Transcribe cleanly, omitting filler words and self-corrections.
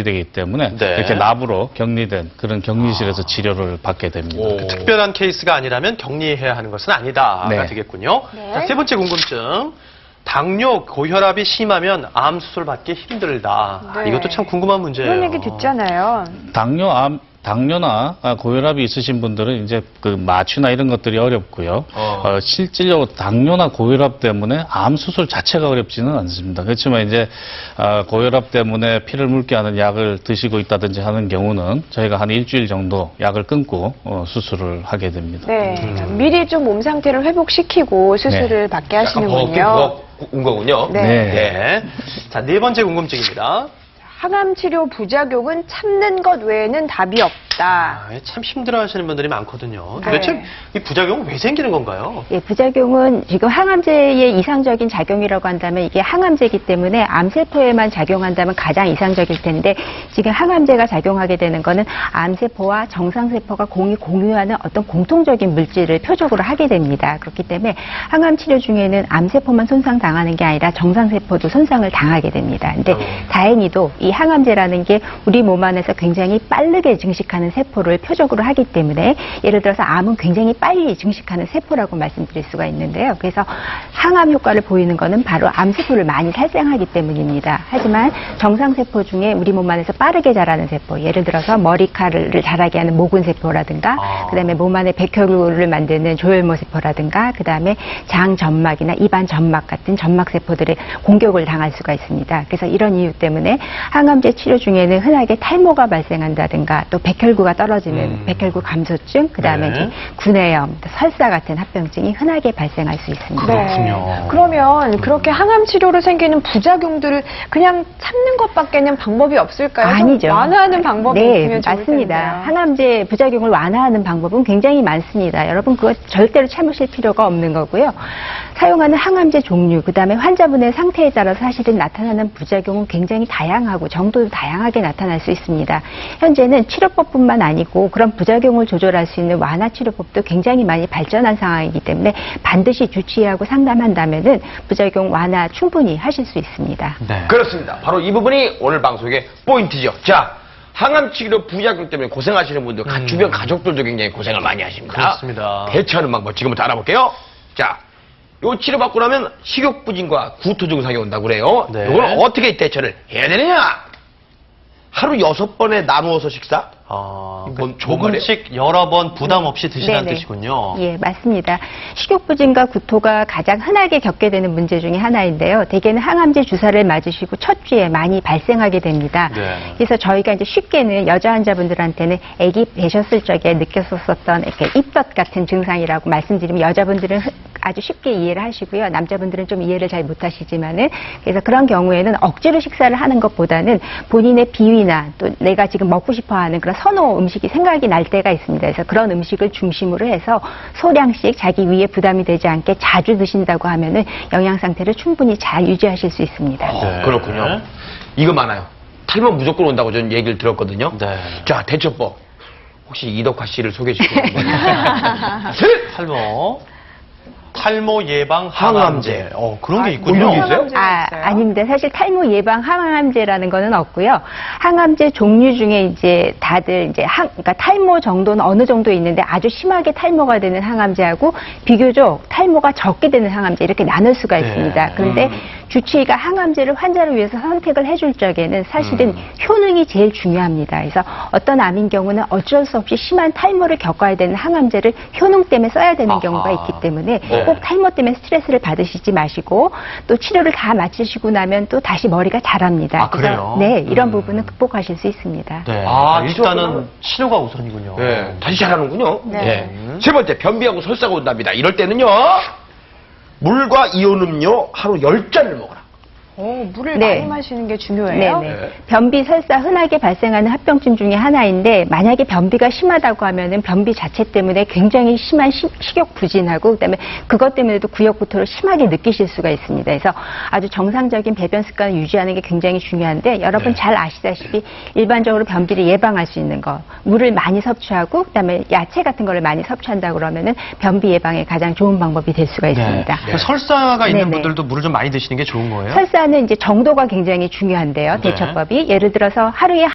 되기 때문에 네. 이렇게 납으로 격리된 그런 격리실에서 치료를 받게 됩니다. 그 특별한 케이스가 아니라면 격리해야 하는 것은 아니다가 네. 되겠군요. 네. 자, 세 번째 궁금증. 당뇨, 고혈압이 심하면 암 수술 받기 힘들다. 네. 이것도 참 궁금한 문제예요. 그런 얘기 듣잖아요. 당뇨나 고혈압이 있으신 분들은 이제 그 마취나 이런 것들이 어렵고요. 실질적으로 당뇨나 고혈압 때문에 암 수술 자체가 어렵지는 않습니다. 그렇지만 이제 고혈압 때문에 피를 묽게 하는 약을 드시고 있다든지 하는 경우는 저희가 한 일주일 정도 약을 끊고 수술을 하게 됩니다. 네. 미리 좀 몸 상태를 회복시키고 수술을 받게 하시는군요. 온 거군요. 네. 네. 자, 네 번째 궁금증입니다. 항암 치료 부작용은 참는 것 외에는 답이 없다. 참 힘들어하시는 분들이 많거든요. 네. 도대체 이 부작용은 왜 생기는 건가요? 예, 부작용은 지금 항암제의 이상적인 작용이라고 한다면 이게 항암제이기 때문에 암세포에만 작용한다면 가장 이상적일 텐데 지금 항암제가 작용하게 되는 거는 암세포와 정상세포가 공유하는 어떤 공통적인 물질을 표적으로 하게 됩니다. 그렇기 때문에 항암 치료 중에는 암세포만 손상당하는 게 아니라 정상세포도 손상을 당하게 됩니다. 근데 다행히도 이 항암제라는 게 우리 몸 안에서 굉장히 빠르게 증식하는 세포를 표적으로 하기 때문에 예를 들어서 암은 굉장히 빨리 증식하는 세포라고 말씀드릴 수가 있는데요. 그래서 항암 효과를 보이는 거는 바로 암세포를 많이 살생하기 때문입니다. 하지만 정상세포 중에 우리 몸 안에서 빠르게 자라는 세포, 예를 들어서 머리카락을 자라게 하는 모근세포라든가 그다음에 몸 안에 백혈구를 만드는 조혈모세포라든가 그다음에 장점막이나 입안 점막 같은 점막세포들의 공격을 당할 수가 있습니다. 그래서 이런 이유 때문에 항암제 치료 중에는 흔하게 탈모가 발생한다든가 또 백혈구가 떨어지는 백혈구 감소증, 그다음에 이제 구내염, 설사 같은 합병증이 흔하게 발생할 수 있습니다. 그렇군요. 그러면 그렇게 항암 치료로 생기는 부작용들을 그냥 참는 것밖에는 방법이 없을까요? 아니죠. 좀 완화하는 방법이 네, 있으면 좋을 맞습니다. 텐데요. 항암제 부작용을 완화하는 방법은 굉장히 많습니다. 여러분 그거 절대로 참으실 필요가 없는 거고요. 사용하는 항암제 종류, 그다음에 환자분의 상태에 따라서 사실은 나타나는 부작용은 굉장히 다양하고 정도도 다양하게 나타날 수 있습니다. 현재는 치료법뿐만 아니고 그런 부작용을 조절할 수 있는 완화 치료법도 굉장히 많이 발전한 상황이기 때문에 반드시 주치의하고 상담한다면은 부작용 완화 충분히 하실 수 있습니다. 네. 그렇습니다. 바로 이 부분이 오늘 방송의 포인트죠. 자, 항암 치료 부작용 때문에 고생하시는 분들, 주변 가족들도 굉장히 고생을 많이 하십니다. 그렇습니다. 대처하는 방법 지금부터 알아볼게요. 자, 요 치료받고 나면 식욕부진과 구토 증상이 온다고 그래요. 네. 이걸 어떻게 대처를 해야 되느냐? 하루 6번에 나누어서 식사? 그러니까 조금씩 여러 번 부담 없이 드시라는 네네. 뜻이군요. 예, 맞습니다. 식욕부진과 구토가 가장 흔하게 겪게 되는 문제 중에 하나인데요. 대개는 항암제 주사를 맞으시고 첫 주에 많이 발생하게 됩니다. 네. 그래서 저희가 이제 쉽게는 여자 환자분들한테는 아기 되셨을 적에 느꼈었던 이렇게 입덧 같은 증상이라고 말씀드리면 여자분들은 아주 쉽게 이해를 하시고요. 남자분들은 좀 이해를 잘 못하시지만은 그래서 그런 경우에는 억지로 식사를 하는 것보다는 본인의 비위나 또 내가 지금 먹고 싶어하는 그런 선호 음식이 생각이 날 때가 있습니다. 그래서 그런 음식을 중심으로 해서 소량씩 자기 위에 부담이 되지 않게 자주 드신다고 하면은 영양 상태를 충분히 잘 유지하실 수 있습니다. 네. 그렇군요. 이거 많아요. 탈모 무조건 온다고 저는 얘기를 들었거든요. 네. 자, 대처법. 혹시 이덕화 씨를 소개해 주시고 탈모 예방 항암제. 그런 게 있군요. 이런 게 있어요? 항암제가 있어요? 아닙니다. 사실 탈모 예방 항암제라는 거는 없고요. 항암제 종류 중에 이제 다들 이제 그러니까 탈모 정도는 어느 정도 있는데 아주 심하게 탈모가 되는 항암제하고 비교적 탈모가 적게 되는 항암제 이렇게 나눌 수가 있습니다. 그런데 주치의가 항암제를 환자를 위해서 선택을 해줄 적에는 사실은 효능이 제일 중요합니다. 그래서 어떤 암인 경우는 어쩔 수 없이 심한 탈모를 겪어야 되는 항암제를 효능 때문에 써야 되는 경우가 있기 때문에 꼭 탈모 때문에 스트레스를 받으시지 마시고 또 치료를 다 마치시고 나면 또 다시 머리가 자랍니다. 그래요? 네, 이런 부분은 극복하실 수 있습니다. 네. 아, 일단은 치료가 우선이군요. 네, 다시 잘하는군요. 네. 세 번째, 변비하고 설사가 온답니다. 이럴 때는요, 물과 이온 음료 하루 10잔을 먹어라. 물을 네. 많이 마시는 게 중요해요? 네네. 변비, 설사 흔하게 발생하는 합병증 중에 하나인데 만약에 변비가 심하다고 하면은 변비 자체 때문에 굉장히 심한 식욕 부진하고 그다음에 그것 때문에도 구역구토를 심하게 느끼실 수가 있습니다. 그래서 아주 정상적인 배변 습관을 유지하는 게 굉장히 중요한데 여러분 잘 아시다시피 일반적으로 변비를 예방할 수 있는 거 물을 많이 섭취하고 그다음에 야채 같은 거를 많이 섭취한다고 그러면은 변비 예방에 가장 좋은 방법이 될 수가 있습니다. 그 설사가 있는 네네. 분들도 물을 좀 많이 드시는 게 좋은 거예요? 설사는 이제 정도가 굉장히 중요한데요. 대처법이 예를 들어서 하루에